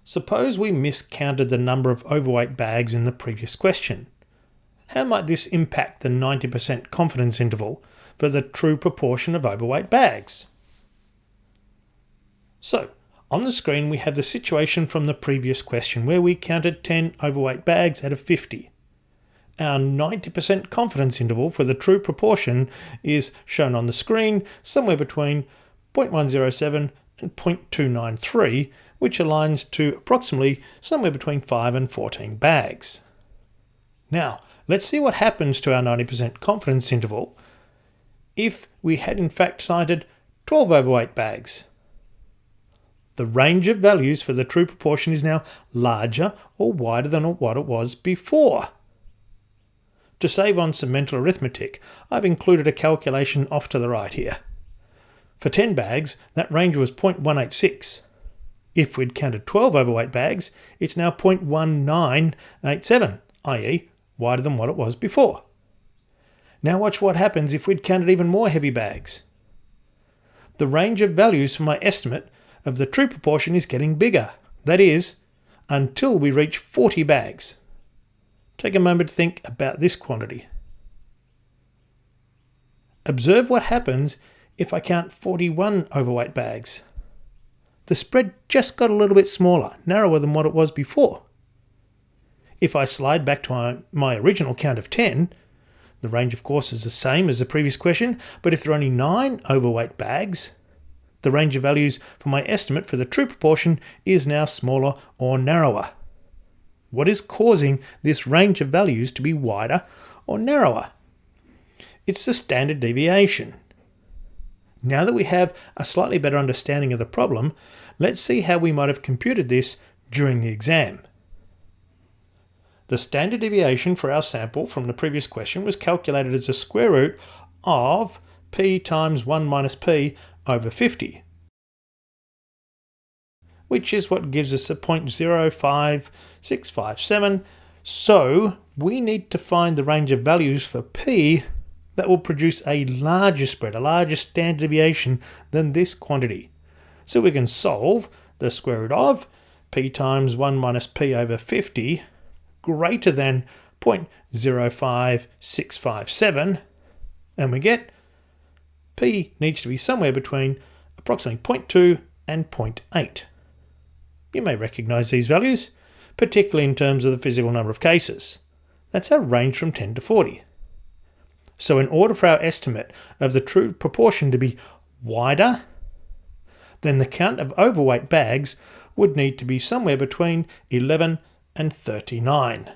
Suppose we miscounted the number of overweight bags in the previous question. How might this impact the 90% confidence interval for the true proportion of overweight bags? So, on the screen we have the situation from the previous question where we counted 10 overweight bags out of 50. Our 90% confidence interval for the true proportion is shown on the screen, somewhere between 0.107 and 0.293, which aligns to approximately somewhere between 5 and 14 bags. Now, let's see what happens to our 90% confidence interval if we had in fact cited 12 overweight bags. The range of values for the true proportion is now larger or wider than what it was before. To save on some mental arithmetic, I've included a calculation off to the right here. For 10 bags, that range was 0.186. If we'd counted 12 overweight bags, it's now 0.1987, i.e. wider than what it was before. Now watch what happens if we'd counted even more heavy bags. The range of values for my estimate of the true proportion is getting bigger. That is, until we reach 40 bags. Take a moment to think about this quantity. Observe what happens if I count 41 overweight bags. The spread just got a little bit smaller, narrower than what it was before. If I slide back to my original count of 10, the range of course is the same as the previous question, but if there are only 9 overweight bags, the range of values for my estimate for the true proportion is now smaller or narrower. What is causing this range of values to be wider or narrower? It's the standard deviation. Now that we have a slightly better understanding of the problem, let's see how we might have computed this during the exam. The standard deviation for our sample from the previous question was calculated as the square root of p times 1 minus p over 50, which is what gives us a 0.05657. So we need to find the range of values for p that will produce a larger spread, a larger standard deviation than this quantity. So we can solve the square root of p times 1 minus p over 50 greater than 0.05657, and we get p needs to be somewhere between approximately 0.2 and 0.8. You may recognise these values, particularly in terms of the physical number of cases. That's our range from 10 to 40. So in order for our estimate of the true proportion to be wider, then the count of overweight bags would need to be somewhere between 11 and 39.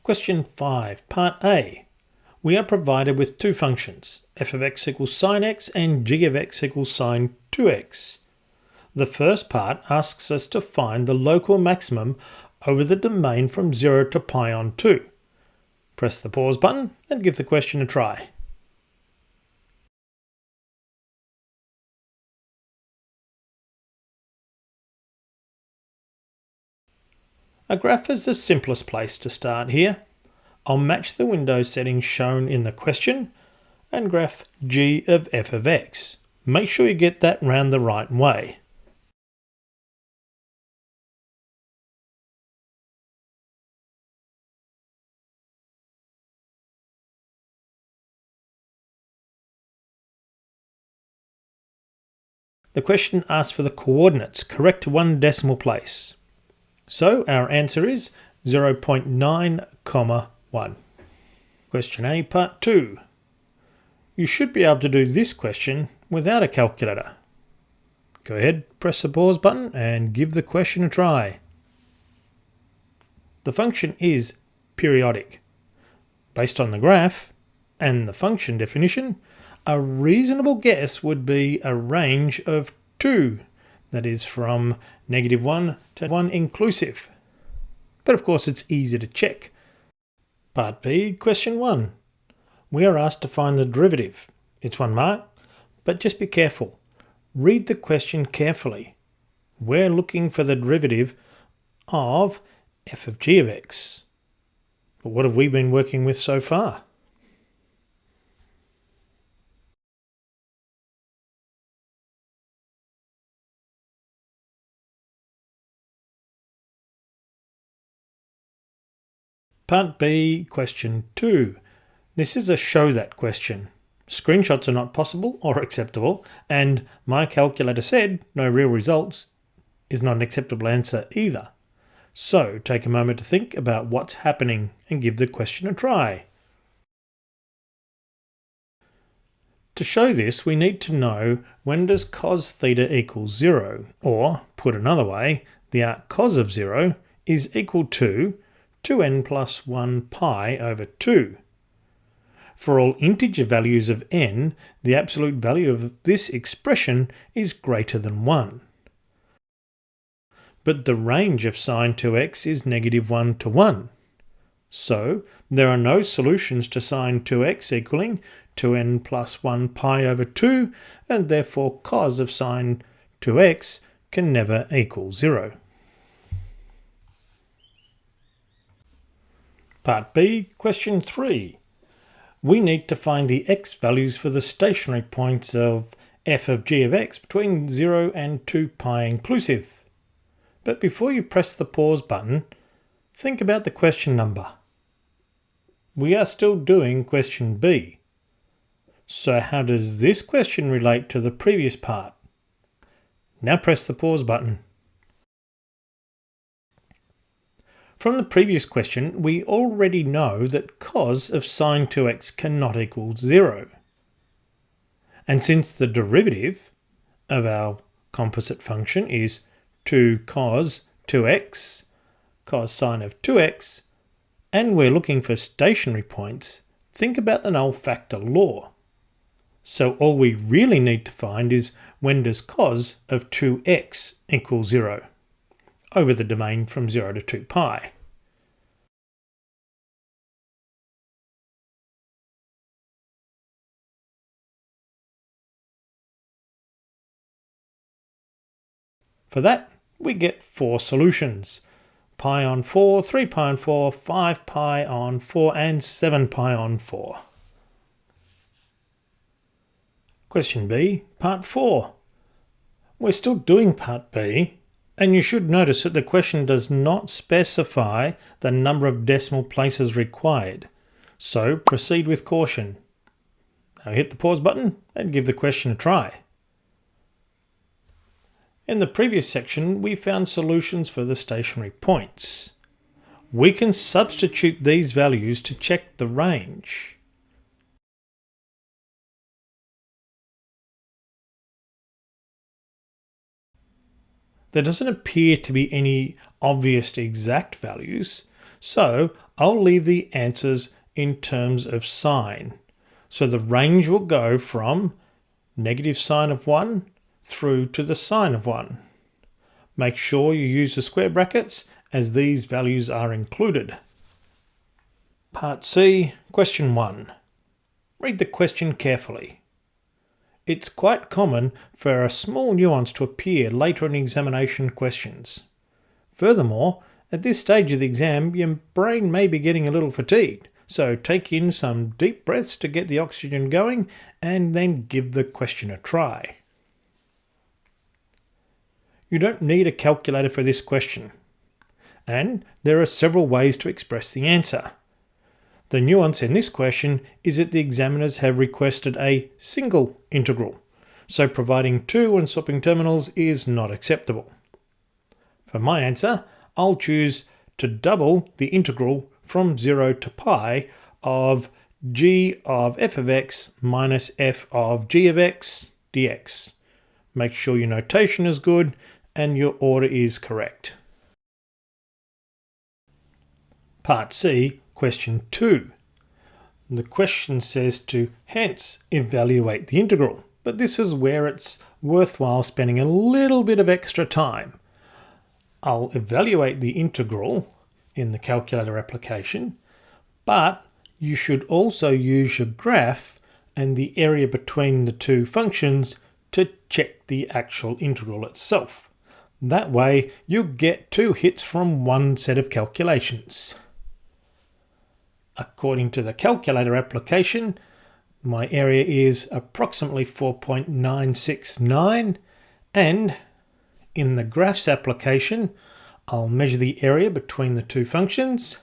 Question 5, Part A. We are provided with two functions, f of x equals sine x and g of x equals sine 2x. The first part asks us to find the local maximum over the domain from 0 to pi on 2. Press the pause button and give the question a try. A graph is the simplest place to start here. I'll match the window settings shown in the question and graph g of f of x. Make sure you get that round the right way. The question asks for the coordinates correct to 1 decimal place. So our answer is 0.9, 1. Question A, Part 2. You should be able to do this question without a calculator. Go ahead, press the pause button and give the question a try. The function is periodic. Based on the graph and the function definition, a reasonable guess would be a range of 2, that is from -1 to 1 inclusive. But of course it's easy to check. Part B, Question 1. We are asked to find the derivative. It's 1 mark, but just be careful. Read the question carefully. We're looking for the derivative of f of g of x. But what have we been working with so far? Part B, Question 2. This is a show that question. Screenshots are not possible or acceptable, and my calculator said no real results is not an acceptable answer either. So take a moment to think about what's happening and give the question a try. To show this, we need to know when does cos theta equal 0, or, put another way, the arc cos of 0 is equal to 2n plus 1 pi over 2. For all integer values of n, the absolute value of this expression is greater than 1. But the range of sine 2x is -1 to 1. So there are no solutions to sine 2x equaling 2n plus 1 pi over 2, and therefore cos of sine 2x can never equal 0. Part B, question 3. We need to find the x values for the stationary points of f of g of x between 0 and 2 pi inclusive. But before you press the pause button, think about the question number. We are still doing question B. So how does this question relate to the previous part? Now press the pause button. From the previous question, we already know that cos of sine 2x cannot equal 0. And since the derivative of our composite function is 2 cos 2x, cos sine of 2x, and we're looking for stationary points, think about the null factor law. So all we really need to find is when does cos of 2x equal 0 over the domain from 0 to 2 pi. For that, we get 4 solutions: pi on 4, 3 pi on 4, 5 pi on 4, and 7 pi on 4. Question B, part 4. We're still doing part B, and you should notice that the question does not specify the number of decimal places required, so proceed with caution. Now hit the pause button and give the question a try. In the previous section, we found solutions for the stationary points. We can substitute these values to check the range. There doesn't appear to be any obvious exact values, so I'll leave the answers in terms of sine. So the range will go from negative sine of 1 through to the sine of 1. Make sure you use the square brackets as these values are included. Part C, question 1. Read the question carefully. It's quite common for a small nuance to appear later in examination questions. Furthermore, at this stage of the exam, your brain may be getting a little fatigued, so take in some deep breaths to get the oxygen going and then give the question a try. You don't need a calculator for this question, and there are several ways to express the answer. The nuance in this question is that the examiners have requested a single integral, so providing 2 and swapping terminals is not acceptable. For my answer, I'll choose to double the integral from 0 to pi of g of f of x minus f of g of x dx. Make sure your notation is good and your order is correct. Part C, question 2. The question says to hence evaluate the integral, but this is where it's worthwhile spending a little bit of extra time. I'll evaluate the integral in the calculator application, but you should also use your graph and the area between the two functions to check the actual integral itself. That way you'll get 2 hits from one set of calculations. According to the calculator application, my area is approximately 4.969, and in the graphs application, I'll measure the area between the two functions.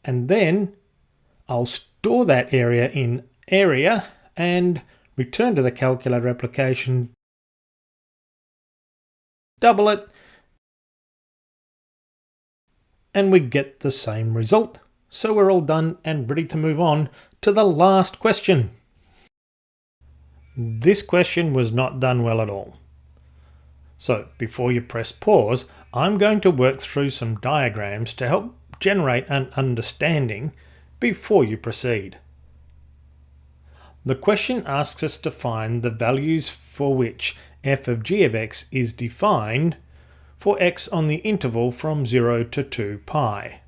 And then I'll store that area in area and return to the calculator application, double it, and we get the same result. So we're all done and ready to move on to the last question. This question was not done well at all. So before you press pause, I'm going to work through some diagrams to help generate an understanding before you proceed. The question asks us to find the values for which f of g of x is defined for x on the interval from 0 to 2 pi.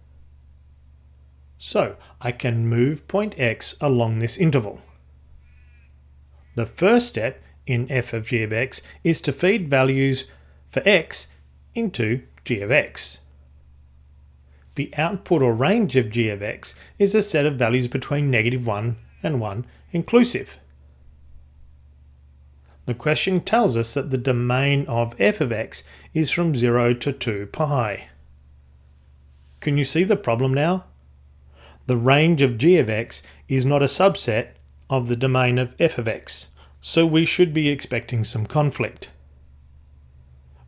So I can move point x along this interval. The first step in f of g of x is to feed values for x into g of x. The output or range of g of x is a set of values between -1 and 1 inclusive. The question tells us that the domain of f of x is from 0 to 2 pi. Can you see the problem now? The range of g of x is not a subset of the domain of f of x, so we should be expecting some conflict.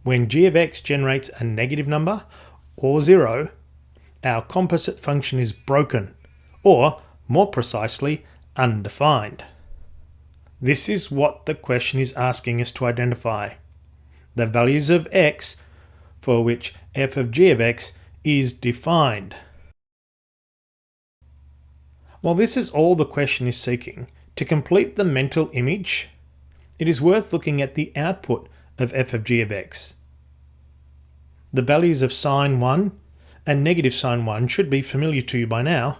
When g of x generates a negative number or 0, our composite function is broken, or more precisely, undefined. This is what the question is asking us to identify: the values of x for which f of g of x is defined. While this is all the question is seeking, to complete the mental image, it is worth looking at the output of f of g of x. The values of sine 1 and negative sine 1 should be familiar to you by now.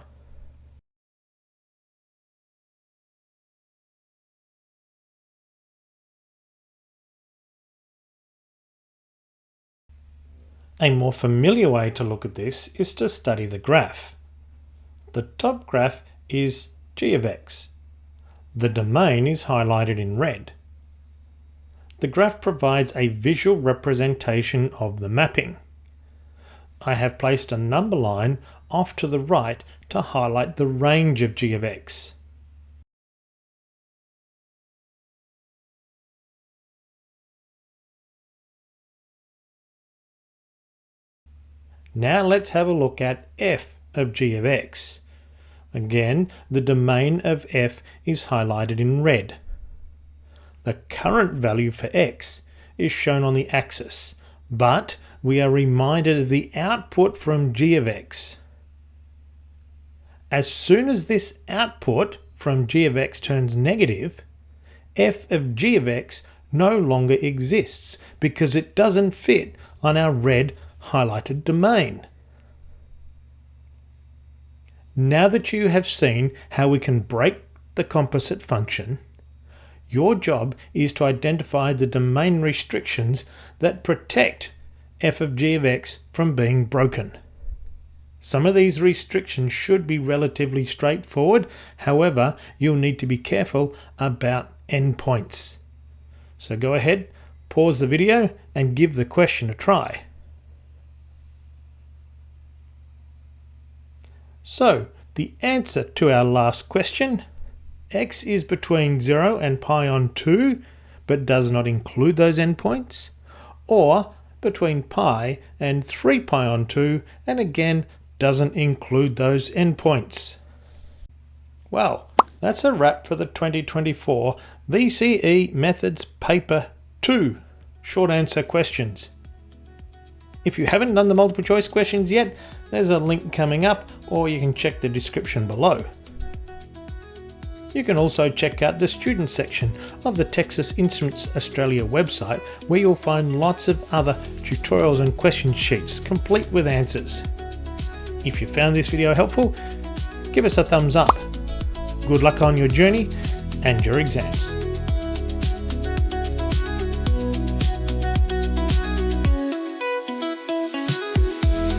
A more familiar way to look at this is to study the graph. The top graph is g of x. The domain is highlighted in red. The graph provides a visual representation of the mapping. I have placed a number line off to the right to highlight the range of g of x. Now let's have a look at f of g of x. Again, the domain of f is highlighted in red. The current value for x is shown on the axis, but we are reminded of the output from g of x. As soon as this output from g of x turns negative, f of g of x no longer exists because it doesn't fit on our red highlighted domain. Now that you have seen how we can break the composite function, your job is to identify the domain restrictions that protect f of g of x from being broken. Some of these restrictions should be relatively straightforward, however, you'll need to be careful about endpoints. So go ahead, pause the video and give the question a try. So, the answer to our last question: x is between 0 and pi on 2, but does not include those endpoints, or between pi and 3 pi on 2, and again doesn't include those endpoints. Well, that's a wrap for the 2024 VCE Methods Paper 2 Short Answer Questions. If you haven't done the multiple choice questions yet, there's a link coming up, or you can check the description below. You can also check out the student section of the Texas Instruments Australia website, where you'll find lots of other tutorials and question sheets complete with answers. If you found this video helpful, give us a thumbs up. Good luck on your journey and your exams.